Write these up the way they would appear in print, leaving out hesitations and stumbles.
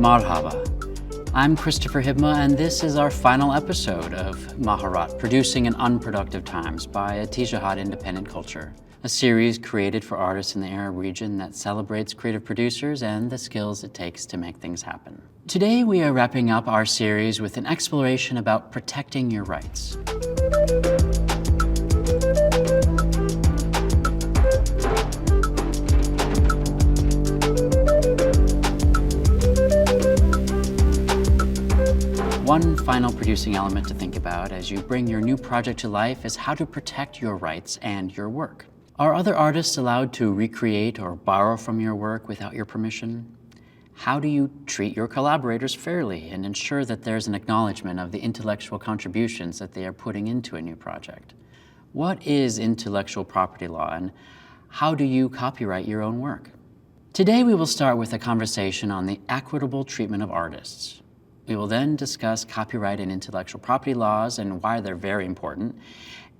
Marhaba. I'm Christopher Hibma, and this is our final episode of Maharat, Producing in Unproductive Times by Atijahad Independent Culture, a series created for artists in the Arab region that celebrates creative producers and the skills it takes to make things happen. Today, we are wrapping up our series with an exploration about protecting your rights. One final producing element to think about as you bring your new project to life is how to protect your rights and your work. Are other artists allowed to recreate or borrow from your work without your permission? How do you treat your collaborators fairly and ensure that there's an acknowledgement of the intellectual contributions that they are putting into a new project? What is intellectual property law, and how do you copyright your own work? Today we will start with a conversation on the equitable treatment of artists. We will then discuss copyright and intellectual property laws and why they're very important.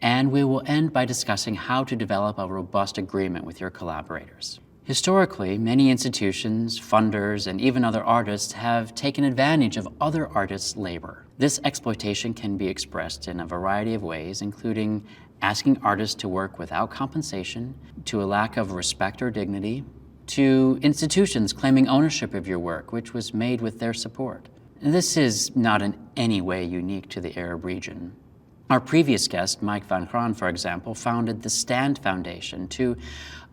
And we will end by discussing how to develop a robust agreement with your collaborators. Historically, many institutions, funders, and even other artists have taken advantage of other artists' labor. This exploitation can be expressed in a variety of ways, including asking artists to work without compensation, to a lack of respect or dignity, to institutions claiming ownership of your work, which was made with their support. This is not in any way unique to the Arab region. Our previous guest, Mike van Graan, for example, founded the Stand Foundation to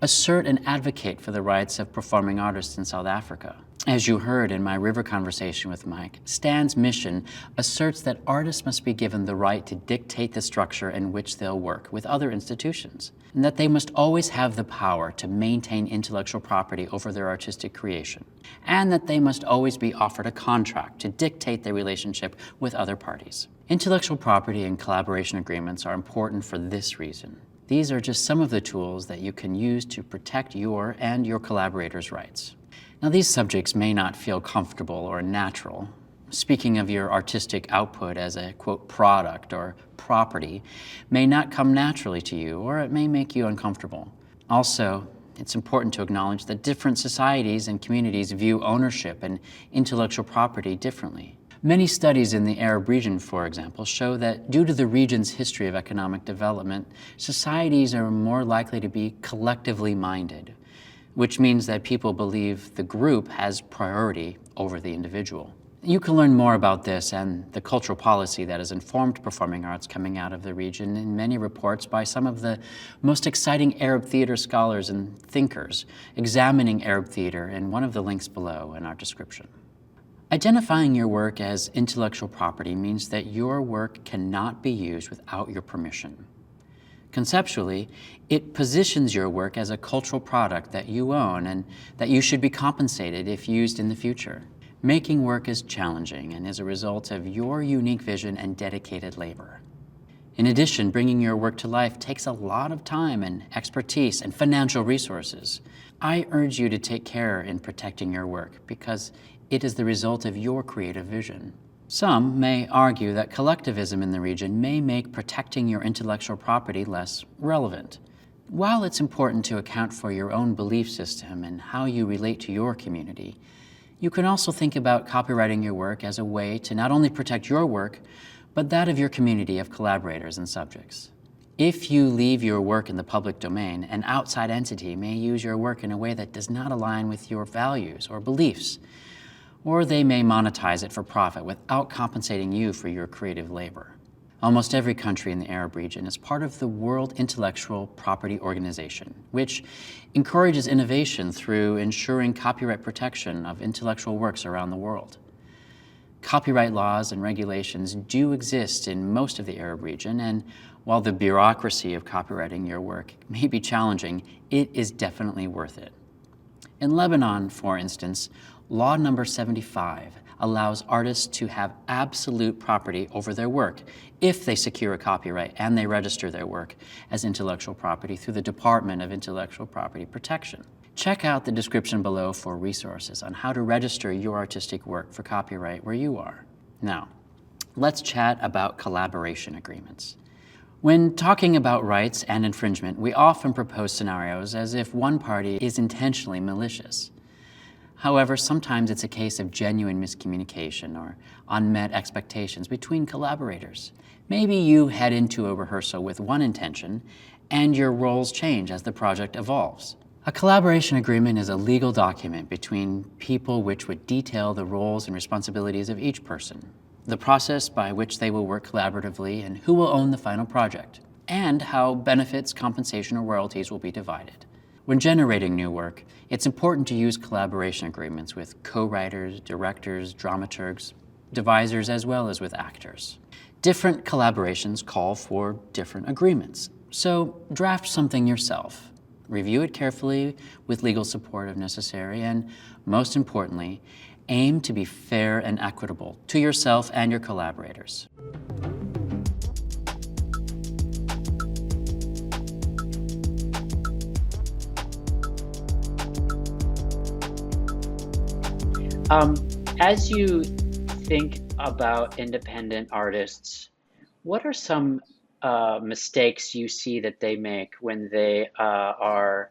assert and advocate for the rights of performing artists in South Africa. As you heard in my river conversation with Mike, Stand's mission asserts that artists must be given the right to dictate the structure in which they'll work with other institutions, and that they must always have the power to maintain intellectual property over their artistic creation, and that they must always be offered a contract to dictate their relationship with other parties. Intellectual property and collaboration agreements are important for this reason. These are just some of the tools that you can use to protect your and your collaborators' rights. Now, these subjects may not feel comfortable or natural. Speaking of your artistic output as a, quote, product or property may not come naturally to you, or it may make you uncomfortable. Also, it's important to acknowledge that different societies and communities view ownership and intellectual property differently. Many studies in the Arab region, for example, show that due to the region's history of economic development, societies are more likely to be collectively minded, which means that people believe the group has priority over the individual. You can learn more about this and the cultural policy that has informed performing arts coming out of the region in many reports by some of the most exciting Arab theater scholars and thinkers examining Arab theater in one of the links below in our description. Identifying your work as intellectual property means that your work cannot be used without your permission. Conceptually, it positions your work as a cultural product that you own and that you should be compensated if used in the future. Making work is challenging and is a result of your unique vision and dedicated labor. In addition, bringing your work to life takes a lot of time and expertise and financial resources. I urge you to take care in protecting your work because it is the result of your creative vision. Some may argue that collectivism in the region may make protecting your intellectual property less relevant. While it's important to account for your own belief system and how you relate to your community, you can also think about copyrighting your work as a way to not only protect your work, but that of your community of collaborators and subjects. If you leave your work in the public domain, an outside entity may use your work in a way that does not align with your values or beliefs, or they may monetize it for profit without compensating you for your creative labor. Almost every country in the Arab region is part of the World Intellectual Property Organization, which encourages innovation through ensuring copyright protection of intellectual works around the world. Copyright laws and regulations do exist in most of the Arab region, and while the bureaucracy of copyrighting your work may be challenging, it is definitely worth it. In Lebanon, for instance, Law Number 75 allows artists to have absolute property over their work if they secure a copyright and they register their work as intellectual property through the Department of Intellectual Property Protection. Check out the description below for resources on how to register your artistic work for copyright where you are. Now, let's chat about collaboration agreements. When talking about rights and infringement, we often propose scenarios as if one party is intentionally malicious. However, sometimes it's a case of genuine miscommunication or unmet expectations between collaborators. Maybe you head into a rehearsal with one intention, and your roles change as the project evolves. A collaboration agreement is a legal document between people which would detail the roles and responsibilities of each person, the process by which they will work collaboratively, and who will own the final project, and how benefits, compensation, or royalties will be divided. When generating new work, it's important to use collaboration agreements with co-writers, directors, dramaturgs, devisers, as well as with actors. Different collaborations call for different agreements, so draft something yourself. Review it carefully with legal support if necessary, and most importantly, aim to be fair and equitable to yourself and your collaborators. As you think about independent artists, what are some mistakes you see that they make when they are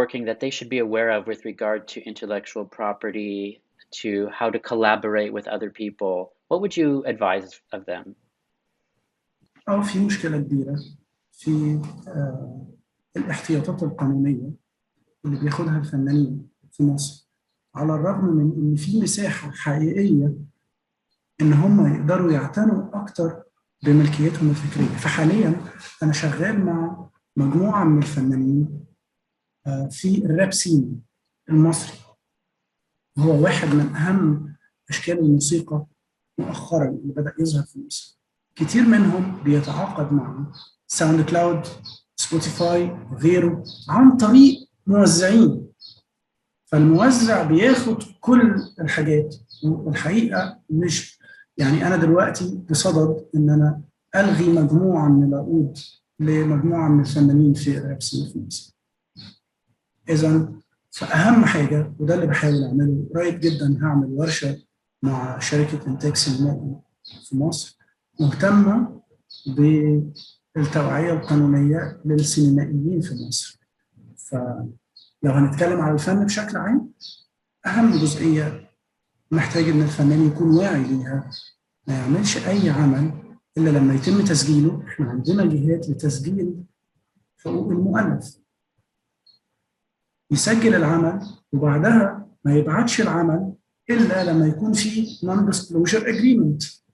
working that they should be aware of with regard to intellectual property, to how to collaborate with other people? What would you advise of them? في مشكلة كبيرة في الاحتياطات القانونية اللي بياخدها الفنانين في مصر، على الرغم من إن في مساحة حقيقية إن هم يقدروا يعتنوا أكتر بملكيتهم الفكرية. فحالياً أنا شغال مع مجموعة من الفنانين في الراب سين المصري، هو واحد من أهم أشكال الموسيقى مؤخراً اللي بدأ يظهر في مصر. كتير منهم بيتعاقد مع ساوند كلاود، سبوتيفاي، غيره عن طريق موزعين. فالموزع بياخد كل الحاجات، والحقيقة مش يعني أنا دلوقتي بصدد إن أنا ألغي مجموعة من العقود لمجموعة من الفنانين في الراب سين في مصر. إذا فأهم حاجة، وده اللي بحاول أعمله قريب جدا، هعمل ورشة مع شركة إنتاج سينمائي في مصر مهتمة بالتوعية القانونية للسينمائيين في مصر. فلو هنتكلم على الفن بشكل عام، أهم جزئية محتاج إن الفنان يكون واعي ليها، ما يعملش أي عمل إلا لما يتم تسجيله. إحنا عندنا جهات لتسجيل حقوق المؤلف، يسجل العمل وبعدها ما يبعتش العمل إلا لما يكون في non-disclosure agreement،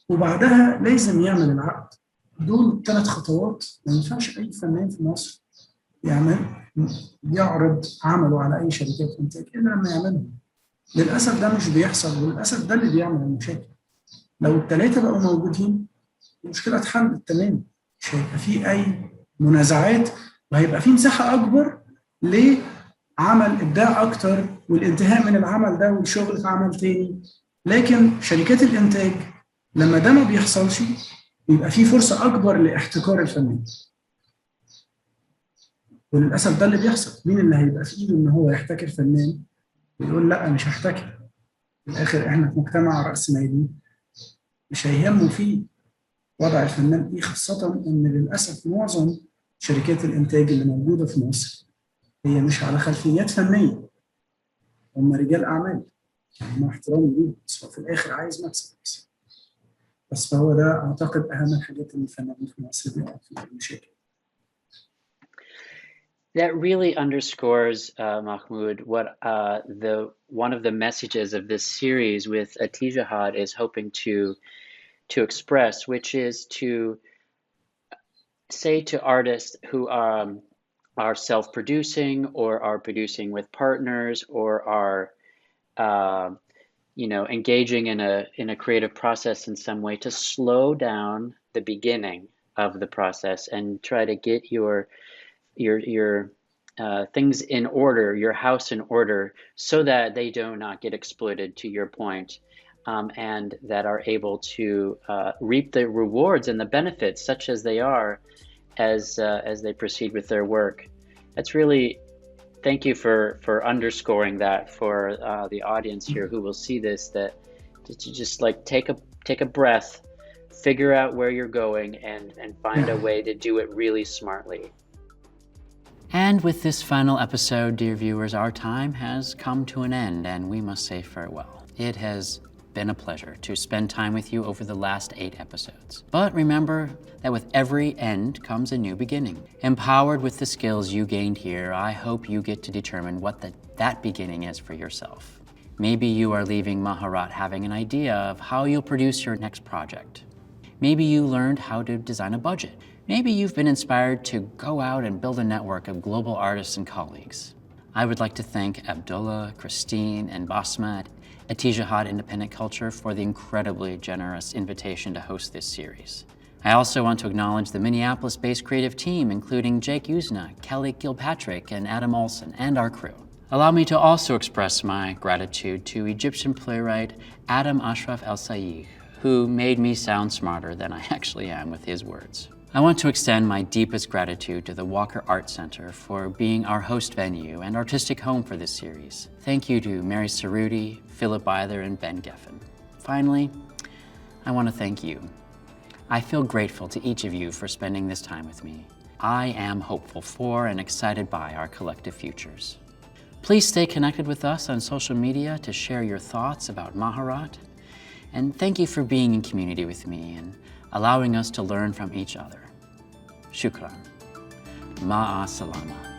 وبعدها لازم يعمل العقد. دول 3 خطوات ما ينفعش أي فنان في مصر يعرض عمله على أي شركات إنتاج إلا لما يعملهم. للأسف ده مش بيحصل، وللأسف ده اللي بيعمل المشاكل. لو ال3 بقوا موجودين المشكلة اتحلت تماما، مش هيبقى في أي منازعات، وهيبقى في مساحة أكبر لعمل إبداع أكتر والانتهاء من العمل ده والشغل في عمل تاني. لكن شركات الإنتاج لما ده ما بيحصلش بيبقى في فرصة أكبر لاحتكار الفنان، وللأسف ده اللي بيحصل. مين اللي هيبقى في إيده إن هو يحتكر فنان ويقول لا مش هحتكر؟ في الآخر إحنا في مجتمع رأسمالي مش هيهمه فيه وضع الفنان إيه، خاصة إن للأسف معظم شركات الإنتاج اللي موجودة في مصر هي مش على خلفيات فنية، هم رجال أعمال، يعني مع احترامي ليهم، بس هو في الآخر عايز مكسب بس. فهو ده أعتقد أهم الحاجات اللي الفنانين في مصر بيقعوا فيها المشاكل. That really underscores, Mahmoud, what one of the messages of this series with Atijahad is hoping to express, which is to say to artists who are self-producing or are producing with partners or are engaging in a creative process in some way, to slow down the beginning of the process and try to get your things in order, your house in order, so that they do not get exploited, to your point, and that are able to reap the rewards and the benefits, such as they are, as they proceed with their work. That's really, thank you for underscoring that for the audience here who will see this, that to just like take a breath, figure out where you're going, and find a way to do it really smartly. And with this final episode, dear viewers, our time has come to an end and we must say farewell. It has been a pleasure to spend time with you over the last 8 episodes. But remember that with every end comes a new beginning. Empowered with the skills you gained here, I hope you get to determine what that beginning is for yourself. Maybe you are leaving Maharat having an idea of how you'll produce your next project. Maybe you learned how to design a budget. Maybe you've been inspired to go out and build a network of global artists and colleagues. I would like to thank Abdullah, Christine, and Basma at Tijahad Independent Culture for the incredibly generous invitation to host this series. I also want to acknowledge the Minneapolis-based creative team, including Jake Usna, Kelly Gilpatrick, and Adam Olson, and our crew. Allow me to also express my gratitude to Egyptian playwright Adam Ashraf El-Sayyih, who made me sound smarter than I actually am with his words. I want to extend my deepest gratitude to the Walker Art Center for being our host venue and artistic home for this series. Thank you to Mary Cerruti, Philip Either, and Ben Geffen. Finally, I want to thank you. I feel grateful to each of you for spending this time with me. I am hopeful for and excited by our collective futures. Please stay connected with us on social media to share your thoughts about Maharat. And thank you for being in community with me and allowing us to learn from each other. Shukran. Ma'a salama.